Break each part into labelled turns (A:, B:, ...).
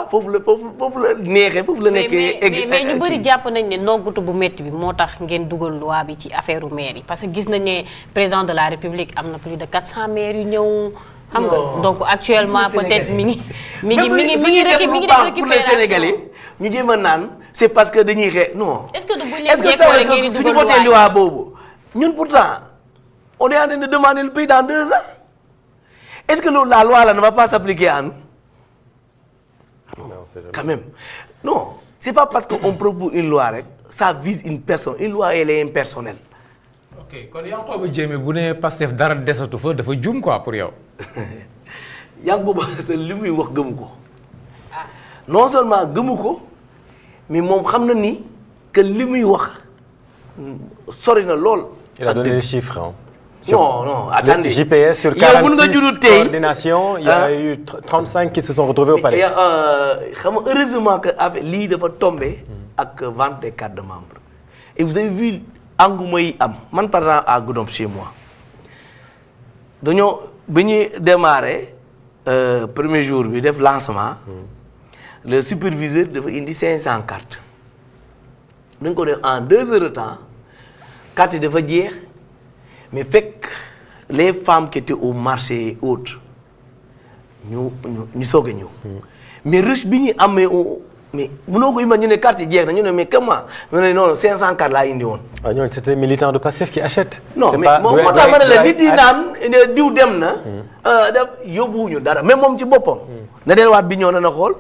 A: foofu la neexee foofu la nekkee.
B: mais ñu bëri jàpp nañ ne noggutu bu métti bi moo tax ngeen dugal loi bi ci affaire maire yi parce que gis nañ ne président de la république am na plus de 400 maires yu ñëw. xam nga donc actuellement peut-être mi ngi def récupération
A: pour les Sénégalais ñu jéem a naan c'est parce que dañuy xee non.
B: est-ce que bu leen jékkoo rek ngeen di
A: suñu voté loi boobu ñun pourtant on est en train de demander le pays dans 2 ans est-ce que la loi là ne va pas s'appliquer à nous? Quand même non c'est pas parce que on propose une loi rek ça vise une personne une loi elle est impersonnelle.
C: ok kon Yankhoba Diémé bu ne Pastef dara desatu fa dafa juum quoi pour yow.
A: Yankhoba li muy wax gëmu ko non seulement gëmu ko mais moom xam na ni que li muy wax sori na lool.
D: il a donné les chiffres hein.
A: Non, attendez.
D: JPS sur 46 coordination, il y a eu 35 qui se sont retrouvés au palais.
A: Xam nga heureusement que avec lii dafa tombé ak vente des cartes de membres. Et vous avez vu engouement yi am man par exemple à Goudomp chez moi dañoo bi ñuy démarrer premier jour bi def lancement le superviseur dafa indi 500 cartes dañ ko def en 2 heures de temps cartes yi dafa jeex. Mais fekk les femmes qui étaient au marché et autres ñu soog a ñëw mais rush bi ñu amee mais mënoo ko imaginer ne carte yi jeex na ñu ne mais comment ñu ne non 500 cartes laa indi woon.
D: ah ñooñu c'était militants de Pastef qui achètent.
A: non mais moo tax ma ne la nit yi naan diw dem na. def yóbbuwuñu dara mais moom ci boppam. na delluwaat bi ñëw na xool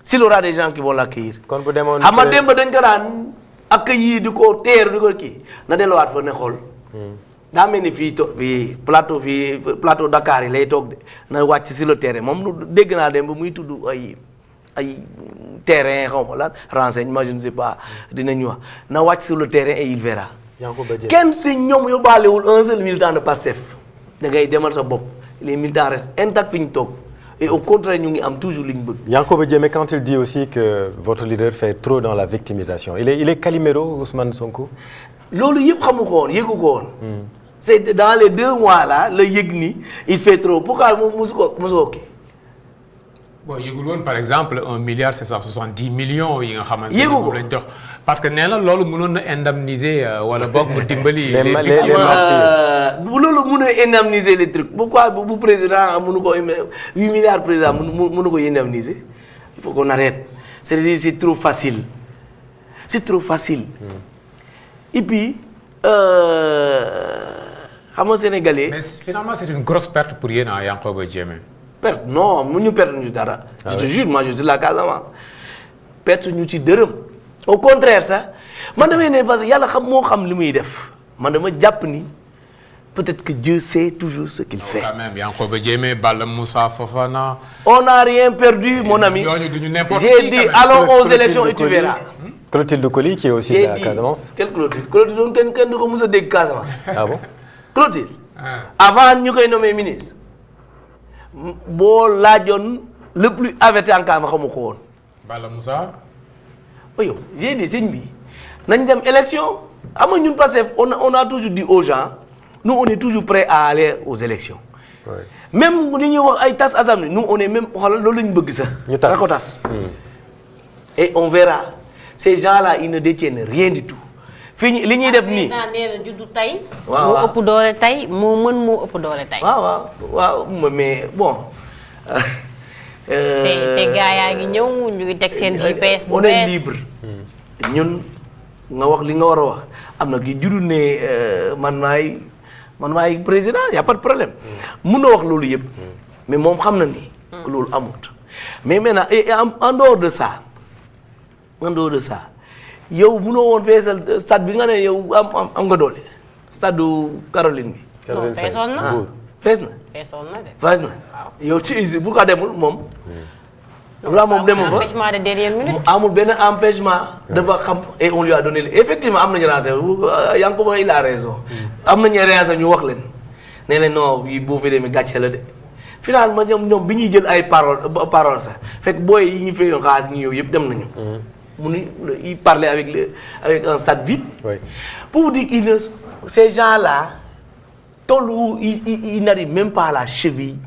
A: s'il y aura des gens qui vont l'accueillir.
D: kon bu demoon
A: xam nga démb dañ ko daan accueillir di ko teeru di ko kii na delluwaat fa ne xool. daa mel ni fii plateau Dakar yi lay toog de na wàcc sur le terrain moom dégg naa dem ba muy tudd ay terrain xaw ma lan renseignement je ne sais pas dinañu wax na wàcc sur le terrain et il verra. kenn si ñoom yóbbaalewul un seul militant de Pastef da ngay demal sa bopp les militants restent intacts fi ñu toog et au contraire ñu ngi am toujours li ñu bëgg.
D: Yankhoba Diémé quand il dit aussi que votre leader fait trop dans la victimisation il est Calimero Ousmane Sonko.
A: loolu yëpp xamu ko woon yëgu ko woon. c'est dans les 2 mois là la yëg ni il fait trop pourquoi moom mosu ko kii.
C: bon yëgul woon par exemple 1,770 milliards yi nga xamante ni
A: yëgu ko
C: moom lañ jox parce que nee na loolu mënoon na indemniser wala boog mu dimbali.
D: les
C: victimes
A: bu loolu mën a indemniser les trucs pourquoi bu président mënu ko 8 milliards président mënu ko indemniser il faut qu'on arrête c'est-à-dire c'est trop facile et puis xam nga sénégalais.
C: mais finalement c'est une grosse perte pour yéen à Yankhoba Diémé.
A: perte non mu ñu perte ñu dara. je te jure moi je suis la Casamance perte ñu ci dërëm. au contraire sax man damay ne parce que yàlla moo xam li muy def man dama jàpp ni peut-être que Dieu sait toujours ce qu'il fait.
C: quand même Yankhoba Diémé Balla Moussa Fofana.
A: on n'a rien perdu mon ami.
C: ñooñu duñu n'importe qui.
A: j'ai dit allons aux élections et tu verras.
D: Clotilde Coly qui est aussi de la Casamance.
A: quelle Clotilde doon kenn du ko mës a dégg Casamance.
D: ah bon
A: Clotilde. avant ñu koy nommer ministre. boo laajoon le plus averti en cas ma xamu ko woon.
C: Balla Moussa.
A: yow j'ai dit sëñ bi nañ dem élection xam nga ñun Pastef on a toujours dit aux gens nous on est toujours prêts à aller aux élections.
D: Ouais.
A: même li ñuy wax ay tas assemblée nous on est même xoolal loolu la ñu bëgg sax.
D: ñu tas
A: ko tas. et on verra ces gens-là ils ne détiennent rien du tout. fii li ñuy def nii
B: président nee na juddu tey.
A: waaw
B: moo ëpp doole tey moo ëpp doole tey.
A: waaw mais bon.
B: te gaa yaa ngi ñëw ñu ngi teg seen GPS bu
A: on
B: bees
A: est libre. ñun nga wax li nga war a wax am na ki juddu ne man maay président y a pas de problème. mun na wax loolu yëpp. mais moom xam na ni. loolu amut. mais maintenant en dehors de ça yow munoo woon feesal stade bi nga ne yow am nga doole stade Caroline bi.
B: non feesoon na.
A: fees na. fees na yow ci usine bu ko demul moom. moom demul fa
B: empêchement de dernière minute.
A: amul benn empêchement. dafa xam et on lui a donné effectivement am nañu renseignement Yankhoba il a raison. am nañu renseignement ñu wax leen nee nañ non yi boo fi demee gàcce la de finalement ñoom bi ñuy jël ay parole sax fekk booy yi ñu feeyoon xaalis ñu yow yëpp dem nañu. il parlait avec un stade vide. Oui. Pour vous dire que ces gens-là, ils n'arrivent même pas à la cheville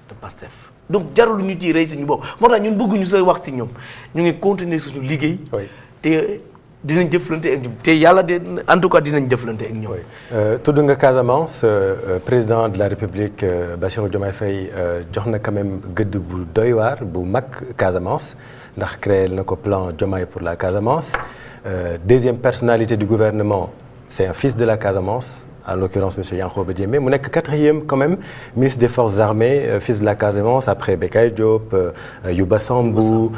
A: de Pastef. donc jarul ñu ciy rey suñu bopp moo tax ñun bëgguñu sa wax ci ñoom ñu ngi continuer suñu liggéey. te dinañ jëflante ak ñoom te yàlla de en tout cas dinañ jëflante ak ñoom.
D: tudd nga Casamance président de la République Bassirou Diomaye Faye jox na quand même gëdd bu doy waar bu mag Casamance ndax créé na ko plan Diomaye pour la Casamance deuxième personnalité du gouvernement c'est un fils de la Casamance. En l'occurrence monsieur Yankhoba Diémé mu nekk quatrième quand même ministre des forces armées fils de la Casamance après Bekay Diop Youba Sambou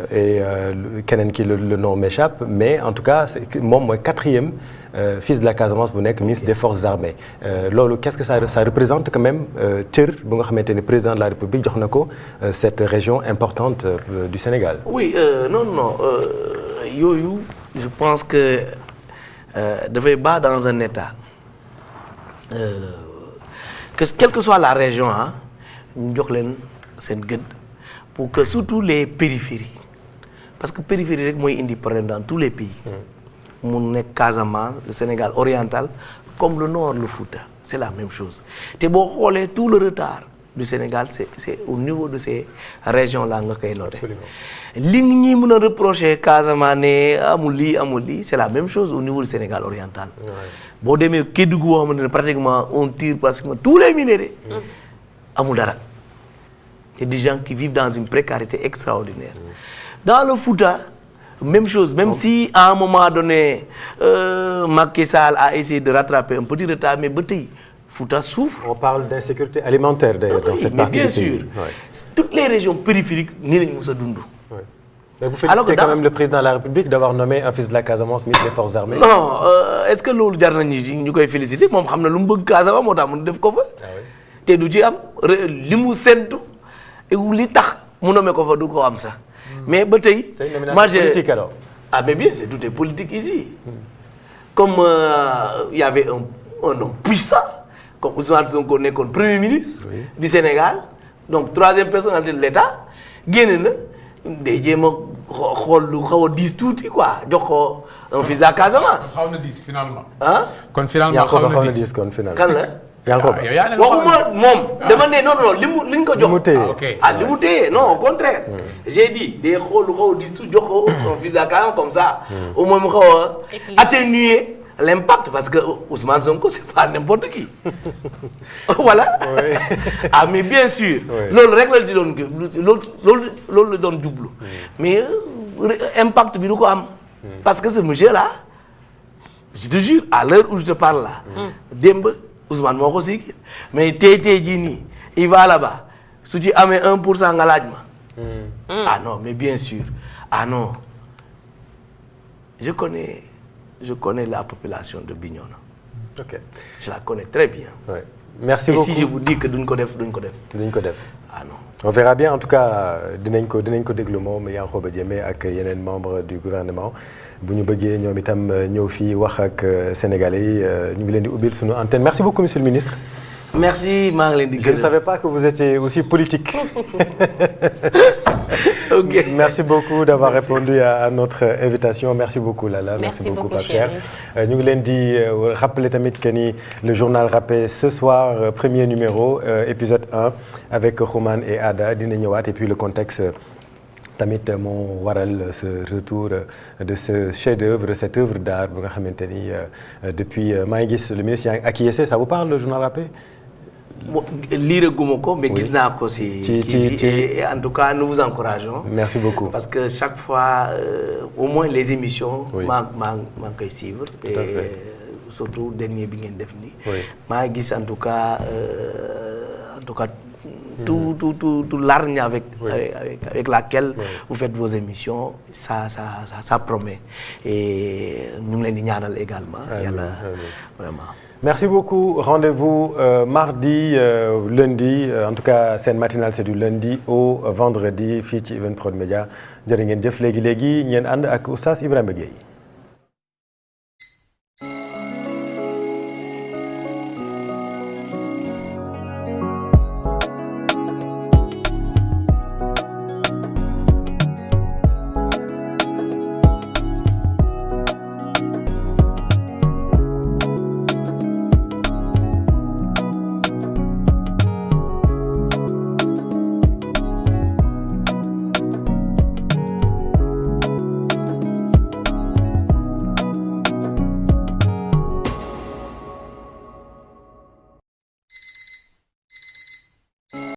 D: et keneen ki le nom m'échappe mais en tout cas moom mooy quatrième fils de la Casamance bu nekk ministre des forces armées loolu qu'est-ce que ça représente quand même cër bu nga xamante ni président de la République jox na ko cette région importante du Sénégal.
A: Oui non yooyu je pense que dafay baax dans un état que quelle que soit la région ñu jox leen seen gëdd pour que surtout les périphéries parce que périphérie rek mooy indi problème dans tous les pays mu nekk Casamance le Sénégal oriental comme le nord le Fouta c'est la même chose te boo xoolee tout le retard du Sénégal c'est au niveau de ces régions là nga koy noter li ñuy mën a reprocher Casamance ne amul lii c'est la même chose au niveau du Sénégal oriental boo demee Kédougou boo xamante ne pratiquement on tire pratiquement tous les minéraux amul dara c'est des gens qui vivent dans une précarité extraordinaire dans le Fouta même chose même si à un moment donné Macky Sall a essayé de rattraper un petit retard mais ba tey Fouta souffre.
D: On parle d'insécurité alimentaire d'ailleurs dans cette partie du pays. Bien sûr.
A: Toutes les régions périphériques nii lañu mës a dund.
D: Mais vous félicitez quand même le président de la République d'avoir nommé un fils de la Casamance ministre des Forces armées.
A: Non est-ce que loolu jar nañu ñu koy féliciter moom xam na lu mu bëgg Casamance moo tax mu def ko fa. te du ci am li mu séntu li tax mu nommé ko fa du ko am sax. mais ba tey.
D: c'est une nomination politique alors.
A: Ah mais bien c'est tout est politique ici. Comme il y avait un homme puissant. Comme Ousmane Sonko nekkoon premier ministre du Sénégal donc troisième personnalité de l'État génn na day jéem a xool lu xaw a diis tuuti quoi jox ko un fils de la Casamance.
C: xaw na diis finalement.
A: kon
C: finalement xaw na diis
D: kon finalement.
A: kan la.
C: waxuma
A: moom dama ne non li mu ko jox.
D: li
A: mu téye non au contraire. j'ai dit day xool lu xaw a diis tuuti jox ko un fils de la Casamance comme ça. au moins mu xaw a atténuer l'impact parce que Ousmane Sonko c'est pas n'importe qui. Voilà. Mais bien sûr. loolu rek la di doon loolu la doon jublu. mais impact bi du ko am. parce que ce monsieur là je te jure à l'heure où je te parle là. démb Ousmane moo ko sigil mais tey jii nii il va là-bas su ci amee 1% nga laaj ma. Ah non mais bien sûr ah non je connais la population de Bignona.
D: Ok.
A: Je la connais très bien.
D: Ouais. Merci beaucoup.
A: Et si je vous dis que duñ ko def. Ah non.
D: On verra bien en tout cas dinañ ko déglu moom Yankhoba Diémé ak yeneen membres du gouvernement bu ñu bëggee ñoom itam ñëw fii wax ak Sénégalais yi ñu ngi leen di ubbil sunu antenne. Merci beaucoup monsieur le ministre.
A: Merci maa ngi leen di gërëm.
D: Je ne savais pas que vous étiez aussi politique.
A: Ok.
D: Merci beaucoup d'avoir répondu à notre invitation. Merci beaucoup Lala. Merci beaucoup Pape Cheikh. ñu ngi leen di rappeler tamit que ni le journal Rappé ce soir premier numéro épisode 1 avec Khoumane et Ada dina ñëwaat et puis le contexte tamit moo waral ce retour de ce chef-d'œuvre cette œuvre d'art bu nga xamante ni depuis maa ngi gis le ministre yaa ngi acquiescé ça vous parle le journal Rappé.
A: lire guma ko mais gis naa ko ci et en tout cas nous vous encourageons.
D: Merci beaucoup.
A: Parce que chaque fois au moins les émissions. maa ngi koy suivre.
D: Tout à fait.
A: surtout dernier bi ngeen def nii.
D: Oui.
A: maa ngi gis en tout cas tout l'argne avec laquelle vous faites vos émissions ça promet et ñu ngi leen di ñaanal également. yàlla vraiment.
D: Merci beaucoup. Rendez-vous mardi, lundi. En tout cas, seen matinale c'est du lundi au vendredi fii ci Evenprod Média jërë ngeen jëf léegi ngeen ànd ak Oustaz Ibrahima Gueye.